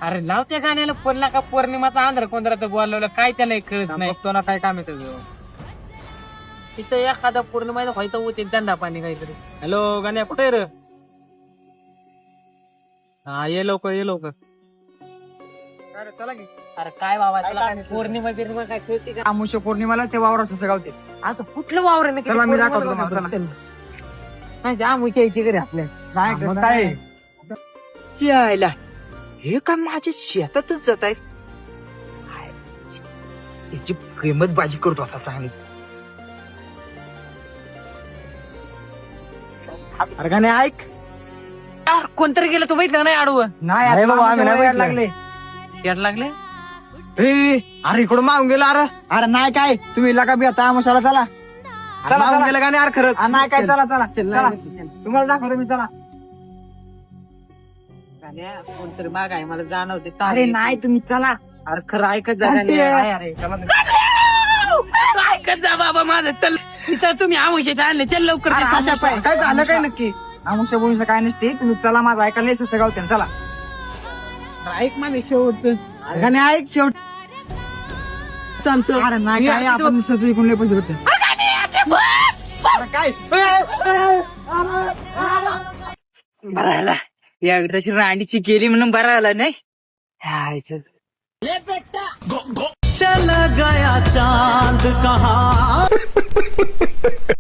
अरे लावत्या गाण्याला पडला का पौर्णिमाचा आंध्र कोंदराचं बोलवलं काय त्याला कळत नाही. बघतो ना काय काम आहे तुझं. तिथं एखादा पौर्णिमा व्हायचं होते धंदा पाणी काहीतरी. हॅलो गाण्या कुठे रे? हा ये लवकर ये लवकर. अरे चला की. अरे काय बाबा तुला काय पौर्णिमा बिर्णिमा काय कळते का? आमुष्य पौर्णिमाला ते वावर असं गावते. आता कुठलं वावर नाही चला, मी दाखवतो तुम्हाला, चला. नाही आमुची यायची घरी आपल्या नाही मग करत, काय? नाही. यायला हे काय माझ्या शेतातच जात आहे. याची फेमस भाजी करतो आता चांगली. अरे गाण्या ऐक. यार, कोणतरी गेलं तू बघितलं नाही आडवं नाही अरे आता बाबा, आम्ही नाही यायला बघितलं. लागले. याड लागले. ए, अरे इकडून मागून गेला. अरे नाही काय तुम्ही लगा बी आता आमुष्याला चला. चला, मागून चला. गेलं गाण्या अरे खरंच. नाही काय चला चला चला. तुम्हाला दाखवतो मी चला. कोणतरी माग आहे मला जाणवते. अरे नाही तुम्ही चला. अरे खरं ऐकत जा नाही, गाण्या. अरे चला. ऐकत जा बाबा माझं. चल तिथं तुम्ही आमुष्याचे आणले. चल लवकर ते साच्या पाय. काय झालं काय नक्की? आमुष्य बोलून काय नसते. तुम्ही चला माझं ऐकायला सगळं गावते चला. ऐक माझे शेवट. गाण्या ऐक शेवट. अरे नाही काय आपण ससू इकडून लय पैसे होते. अरे काय बरायला या तशी राणीची गेली म्हणून बरा आला नाही. चला गया चांद कहाँ